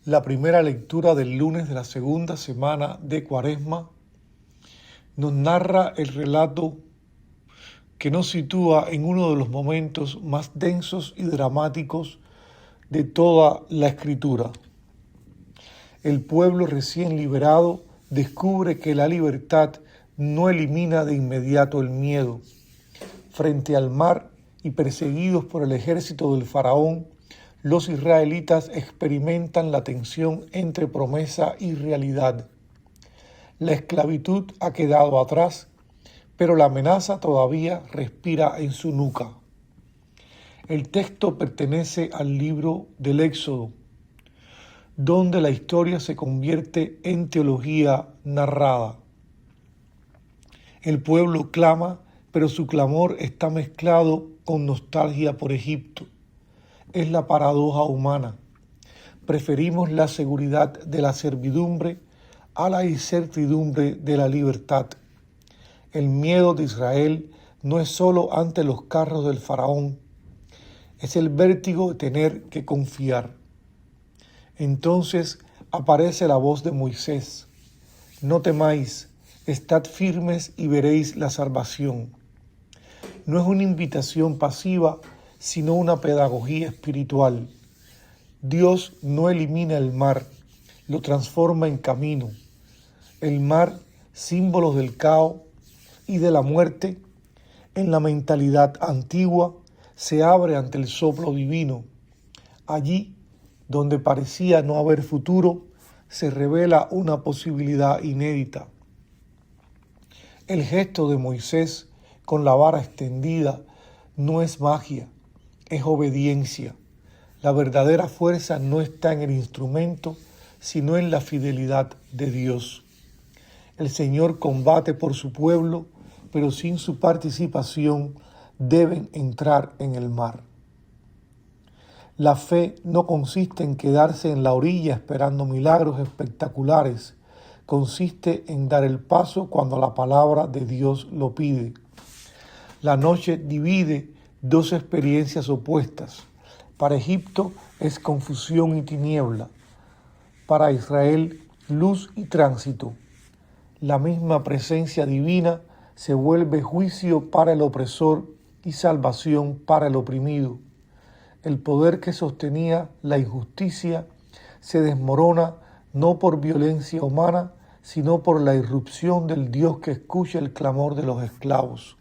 La primera lectura del lunes de la segunda semana de Cuaresma nos narra el relato que nos sitúa en uno de los momentos más densos y dramáticos de toda la Escritura. El pueblo recién liberado descubre que la libertad no elimina de inmediato el miedo. Frente al mar y perseguidos por el ejército del faraón, los israelitas experimentan la tensión entre promesa y realidad. La esclavitud ha quedado atrás, pero la amenaza todavía respira en su nuca. El texto pertenece al libro del Éxodo, donde la historia se convierte en teología narrada. El pueblo clama, pero su clamor está mezclado con nostalgia por Egipto. Es la paradoja humana. Preferimos la seguridad de la servidumbre a la incertidumbre de la libertad. El miedo de Israel no es solo ante los carros del faraón, es el vértigo de tener que confiar. Entonces aparece la voz de Moisés: no temáis, estad firmes y veréis la salvación. No es una invitación pasiva, sino una pedagogía espiritual. Dios no elimina el mar, lo transforma en camino. El mar, símbolo del caos y de la muerte, en la mentalidad antigua, se abre ante el soplo divino. Allí, donde parecía no haber futuro, se revela una posibilidad inédita. El gesto de Moisés con la vara extendida no es magia, es obediencia. La verdadera fuerza no está en el instrumento, sino en la fidelidad de Dios. El Señor combate por su pueblo, pero sin su participación deben entrar en el mar. La fe no consiste en quedarse en la orilla esperando milagros espectaculares, consiste en dar el paso cuando la palabra de Dios lo pide. La noche divide dos experiencias opuestas. Para Egipto es confusión y tiniebla. Para Israel, luz y tránsito. La misma presencia divina se vuelve juicio para el opresor y salvación para el oprimido. El poder que sostenía la injusticia se desmorona no por violencia humana, sino por la irrupción del Dios que escucha el clamor de los esclavos.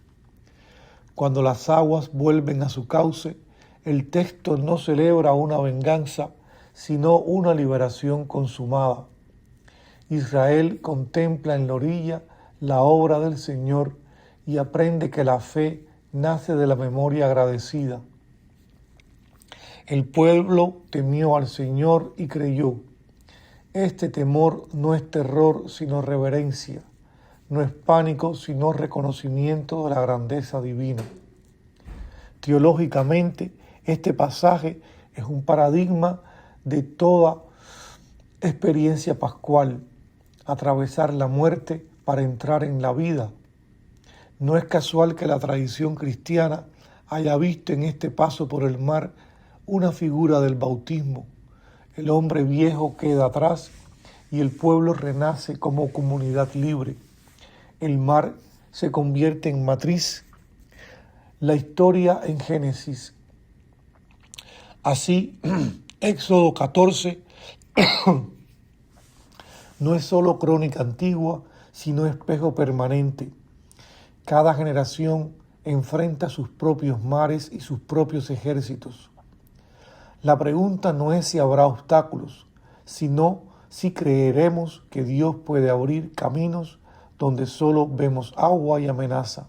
Cuando las aguas vuelven a su cauce, el texto no celebra una venganza, sino una liberación consumada. Israel contempla en la orilla la obra del Señor y aprende que la fe nace de la memoria agradecida. El pueblo temió al Señor y creyó. Este temor no es terror, sino reverencia. No es pánico, sino reconocimiento de la grandeza divina. Teológicamente, este pasaje es un paradigma de toda experiencia pascual, atravesar la muerte para entrar en la vida. No es casual que la tradición cristiana haya visto en este paso por el mar una figura del bautismo. El hombre viejo queda atrás y el pueblo renace como comunidad libre. El mar se convierte en matriz, la historia en Génesis. Así, Éxodo 14 no es solo crónica antigua, sino espejo permanente. Cada generación enfrenta sus propios mares y sus propios ejércitos. La pregunta no es si habrá obstáculos, sino si creeremos que Dios puede abrir caminos donde solo vemos agua y amenaza.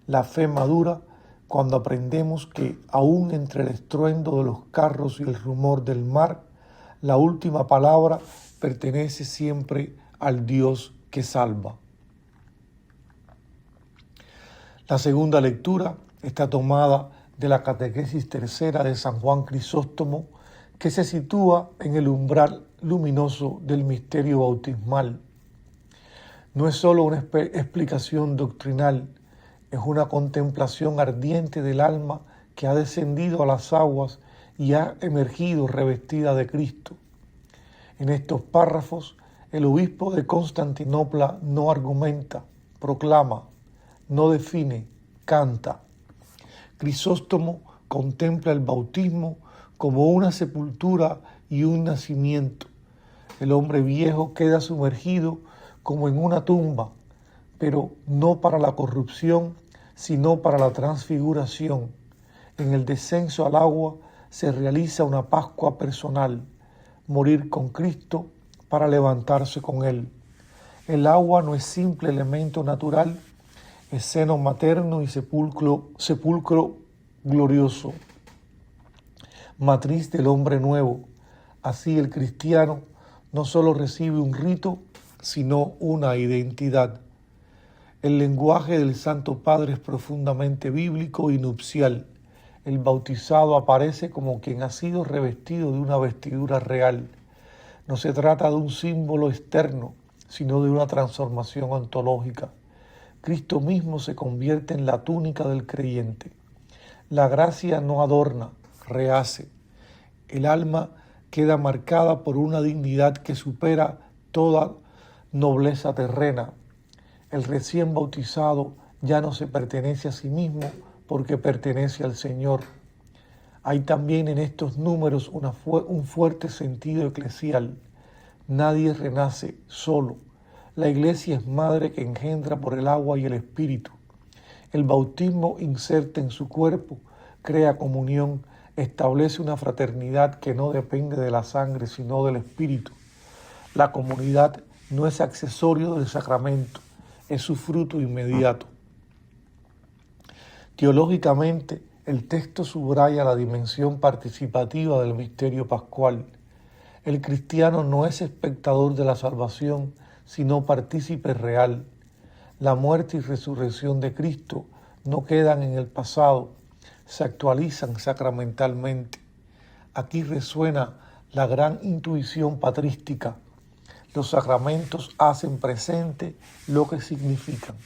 La fe madura cuando aprendemos que, aún entre el estruendo de los carros y el rumor del mar, la última palabra pertenece siempre al Dios que salva. La segunda lectura está tomada de la catequesis tercera de San Juan Crisóstomo, que se sitúa en el umbral luminoso del misterio bautismal. No es solo una explicación doctrinal, es una contemplación ardiente del alma que ha descendido a las aguas y ha emergido revestida de Cristo. En estos párrafos, el obispo de Constantinopla no argumenta, proclama, no define, canta. Crisóstomo contempla el bautismo como una sepultura y un nacimiento. El hombre viejo queda sumergido como en una tumba, pero no para la corrupción, sino para la transfiguración. En el descenso al agua se realiza una Pascua personal, morir con Cristo para levantarse con Él. El agua no es simple elemento natural, es seno materno y sepulcro glorioso, matriz del hombre nuevo. Así el cristiano no solo recibe un rito, sino una identidad. El lenguaje del Santo Padre es profundamente bíblico y nupcial. El bautizado aparece como quien ha sido revestido de una vestidura real. No se trata de un símbolo externo, sino de una transformación ontológica. Cristo mismo se convierte en la túnica del creyente. La gracia no adorna, rehace. El alma queda marcada por una dignidad que supera toda nobleza terrena. El recién bautizado ya no se pertenece a sí mismo porque pertenece al Señor. Hay también en estos números un fuerte sentido eclesial. Nadie renace solo. La Iglesia es madre que engendra por el agua y el Espíritu. El bautismo inserta en su cuerpo, crea comunión, establece una fraternidad que no depende de la sangre, sino del Espíritu. La comunidad no es accesorio del sacramento, es su fruto inmediato. Teológicamente, el texto subraya la dimensión participativa del misterio pascual. El cristiano no es espectador de la salvación, sino partícipe real. La muerte y resurrección de Cristo no quedan en el pasado, se actualizan sacramentalmente. Aquí resuena la gran intuición patrística. Los sacramentos hacen presente lo que significan.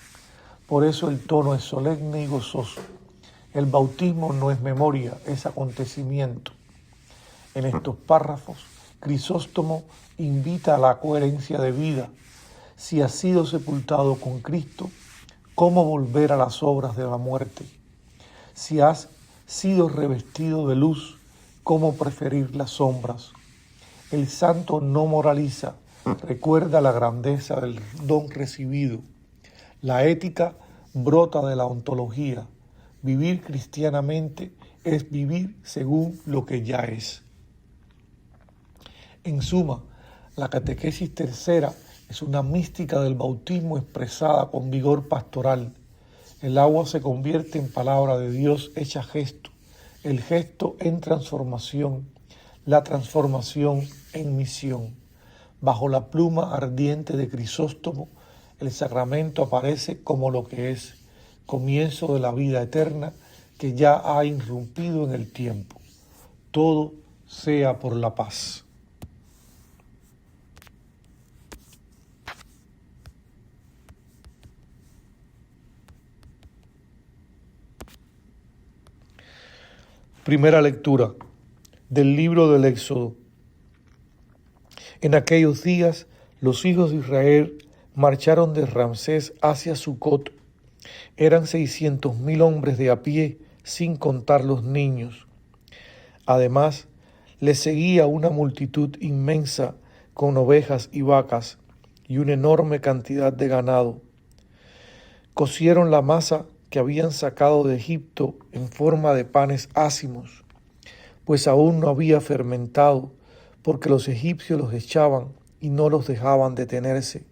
Por eso el tono es solemne y gozoso. El bautismo no es memoria, es acontecimiento. En estos párrafos, Crisóstomo invita a la coherencia de vida. Si has sido sepultado con Cristo, ¿cómo volver a las obras de la muerte? Si has sido revestido de luz, ¿cómo preferir las sombras? El santo no moraliza, recuerda la grandeza del don recibido. La ética brota de la ontología. Vivir cristianamente es vivir según lo que ya es. En suma, la catequesis tercera es una mística del bautismo expresada con vigor pastoral. El agua se convierte en palabra de Dios hecha gesto, el gesto en transformación, la transformación en misión. Bajo la pluma ardiente de Crisóstomo, el sacramento aparece como lo que es, comienzo de la vida eterna que ya ha irrumpido en el tiempo. Todo sea por la paz. Primera lectura del libro del Éxodo. En aquellos días los hijos de Israel marcharon de Ramsés hacia Sucot. Eran 600,000 hombres de a pie, sin contar los niños. Además, les seguía una multitud inmensa con ovejas y vacas y una enorme cantidad de ganado. Cocieron la masa que habían sacado de Egipto en forma de panes ácimos, pues aún no había fermentado, porque los egipcios los echaban y no los dejaban detenerse.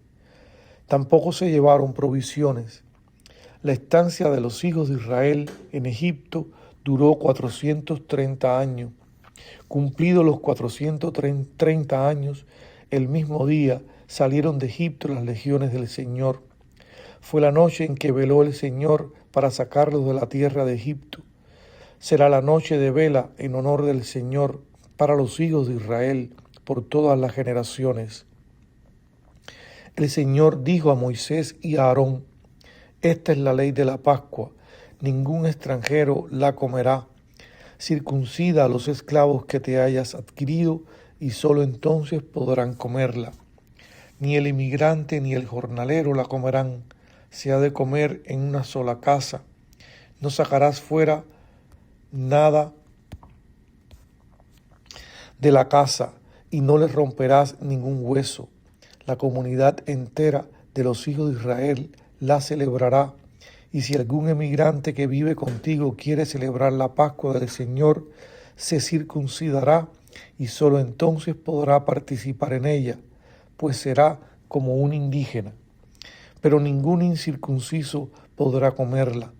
Tampoco se llevaron provisiones. La estancia de los hijos de Israel en Egipto duró 430 años. Cumplidos los 430 años, el mismo día salieron de Egipto las legiones del Señor. Fue la noche en que veló el Señor para sacarlos de la tierra de Egipto. Será la noche de vela en honor del Señor para los hijos de Israel por todas las generaciones. El Señor dijo a Moisés y a Aarón: esta es la ley de la Pascua, ningún extranjero la comerá. Circuncida a los esclavos que te hayas adquirido y sólo entonces podrán comerla. Ni el inmigrante ni el jornalero la comerán. Se ha de comer en una sola casa. No sacarás fuera nada de la casa y no le romperás ningún hueso. La comunidad entera de los hijos de Israel la celebrará. Y si algún emigrante que vive contigo quiere celebrar la Pascua del Señor, se circuncidará y sólo entonces podrá participar en ella, pues será como un indígena. Pero ningún incircunciso podrá comerla.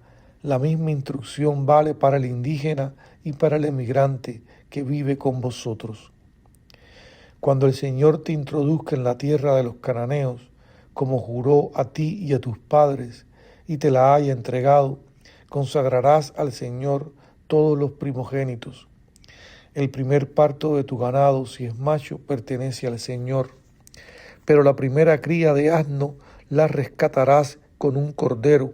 La misma instrucción vale para el indígena y para el emigrante que vive con vosotros. Cuando el Señor te introduzca en la tierra de los cananeos, como juró a ti y a tus padres, y te la haya entregado, consagrarás al Señor todos los primogénitos. El primer parto de tu ganado, si es macho, pertenece al Señor. Pero la primera cría de asno la rescatarás con un cordero.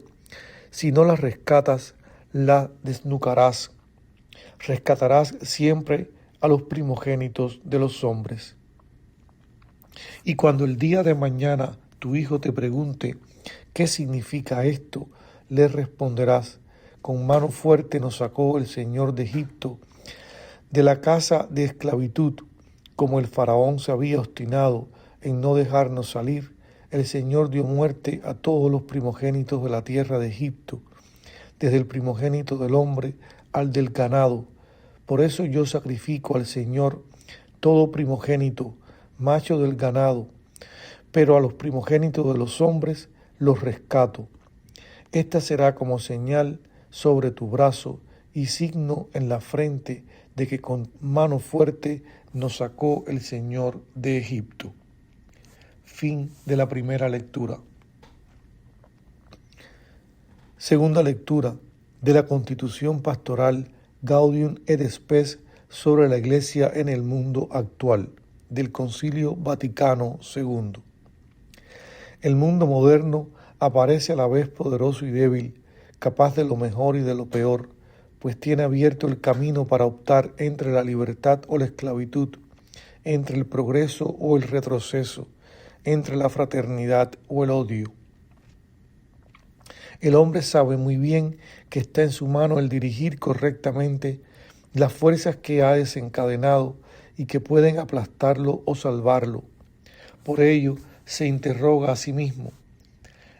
Si no la rescatas, la desnucarás. Rescatarás siempre a los primogénitos de los hombres. Y cuando el día de mañana tu hijo te pregunte, ¿qué significa esto?, le responderás, con mano fuerte nos sacó el Señor de Egipto, de la casa de esclavitud. Como el faraón se había obstinado en no dejarnos salir, el Señor dio muerte a todos los primogénitos de la tierra de Egipto, desde el primogénito del hombre al del ganado. Por eso yo sacrifico al Señor todo primogénito, macho del ganado, pero a los primogénitos de los hombres los rescato. Esta será como señal sobre tu brazo y signo en la frente de que con mano fuerte nos sacó el Señor de Egipto. Fin de la primera lectura. Segunda lectura de la Constitución Pastoral Gaudium et Spes sobre la Iglesia en el mundo actual, del Concilio Vaticano II. El mundo moderno aparece a la vez poderoso y débil, capaz de lo mejor y de lo peor, pues tiene abierto el camino para optar entre la libertad o la esclavitud, entre el progreso o el retroceso, entre la fraternidad o el odio. El hombre sabe muy bien que está en su mano el dirigir correctamente las fuerzas que ha desencadenado y que pueden aplastarlo o salvarlo. Por ello, se interroga a sí mismo.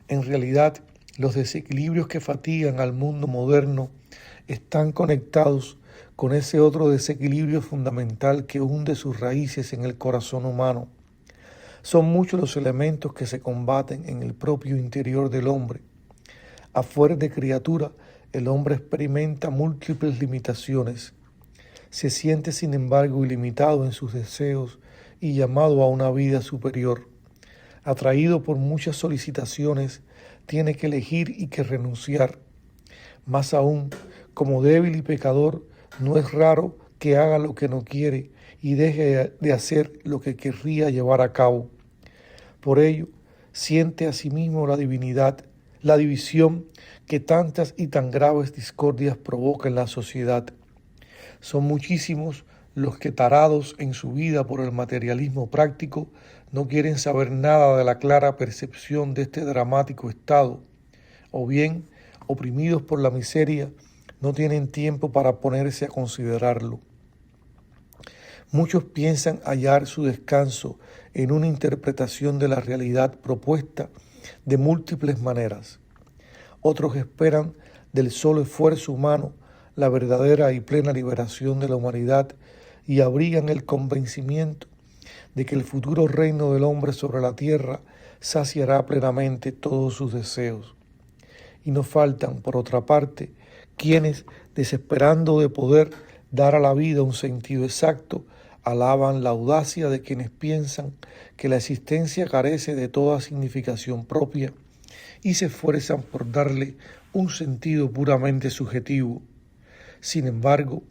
En realidad, los desequilibrios que fatigan al mundo moderno están conectados con ese otro desequilibrio fundamental que hunde sus raíces en el corazón humano. Son muchos los elementos que se combaten en el propio interior del hombre. A fuer de criatura, el hombre experimenta múltiples limitaciones. Se siente, sin embargo, ilimitado en sus deseos y llamado a una vida superior. Atraído por muchas solicitaciones, tiene que elegir y que renunciar. Más aún, como débil y pecador, no es raro que haga lo que no quiere y deje de hacer lo que querría llevar a cabo. Por ello, siente a sí mismo la división que tantas y tan graves discordias provoca en la sociedad. Son muchísimos los que, tarados en su vida por el materialismo práctico, no quieren saber nada de la clara percepción de este dramático estado, o bien, oprimidos por la miseria, no tienen tiempo para ponerse a considerarlo. Muchos piensan hallar su descanso en una interpretación de la realidad propuesta de múltiples maneras. Otros esperan del solo esfuerzo humano la verdadera y plena liberación de la humanidad y abrigan el convencimiento de que el futuro reino del hombre sobre la tierra saciará plenamente todos sus deseos. Y no faltan, por otra parte, quienes, desesperando de poder dar a la vida un sentido exacto, alaban la audacia de quienes piensan que la existencia carece de toda significación propia y se esfuerzan por darle un sentido puramente subjetivo. Sin embargo,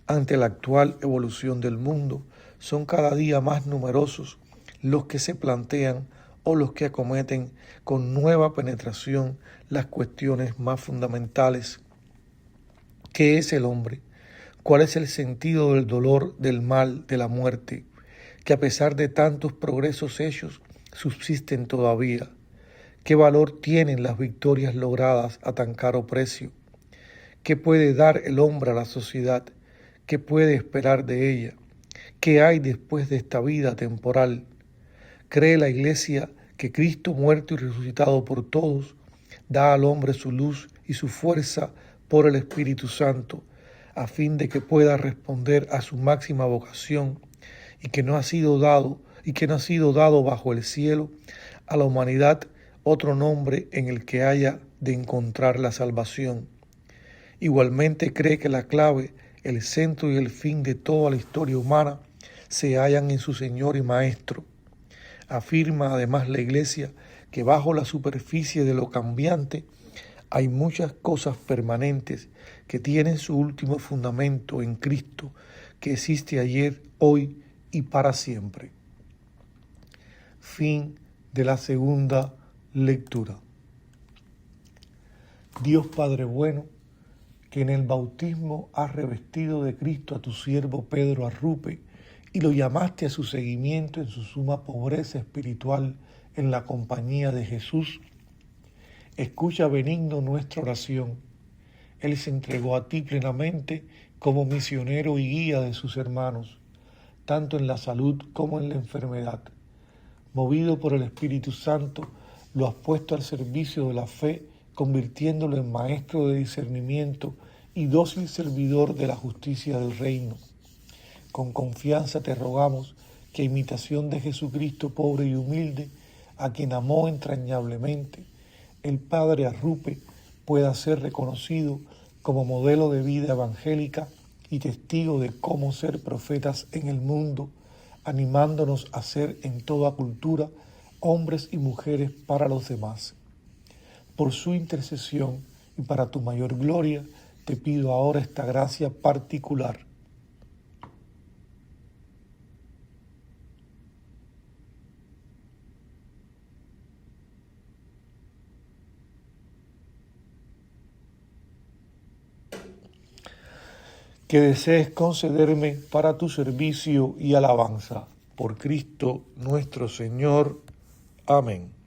ante la actual evolución del mundo, son cada día más numerosos los que se plantean o los que acometen con nueva penetración las cuestiones más fundamentales. ¿Qué es el hombre? ¿Cuál es el sentido del dolor, del mal, de la muerte? que a pesar de tantos progresos hechos, subsisten todavía. ¿Qué valor tienen las victorias logradas a tan caro precio? ¿Qué puede dar el hombre a la sociedad? ¿Qué puede esperar de ella? ¿Qué hay después de esta vida temporal? ¿Cree la Iglesia que Cristo muerto y resucitado por todos da al hombre su luz y su fuerza por el Espíritu Santo, a fin de que pueda responder a su máxima vocación y que no ha sido dado bajo el cielo a la humanidad otro nombre en el que haya de encontrar la salvación? Igualmente cree que la clave, el centro y el fin de toda la historia humana se hallan en su Señor y Maestro. Afirma además la Iglesia que bajo la superficie de lo cambiante hay muchas cosas permanentes que tienen su último fundamento en Cristo, que existe ayer, hoy y para siempre. Fin de la segunda lectura. Dios Padre bueno, que en el bautismo has revestido de Cristo a tu siervo Pedro Arrupe y lo llamaste a su seguimiento en su suma pobreza espiritual en la compañía de Jesús, escucha benigno nuestra oración. Él se entregó a ti plenamente como misionero y guía de sus hermanos, tanto en la salud como en la enfermedad. Movido por el Espíritu Santo, lo has puesto al servicio de la fe, convirtiéndolo en maestro de discernimiento y dócil servidor de la justicia del reino. Con confianza te rogamos que a imitación de Jesucristo pobre y humilde, a quien amó entrañablemente, el Padre Arrupe pueda ser reconocido como modelo de vida evangélica y testigo de cómo ser profetas en el mundo, animándonos a ser en toda cultura hombres y mujeres para los demás. Por su intercesión y para tu mayor gloria, te pido ahora esta gracia particular. Que desees concederme para tu servicio y alabanza. Por Cristo nuestro Señor. Amén.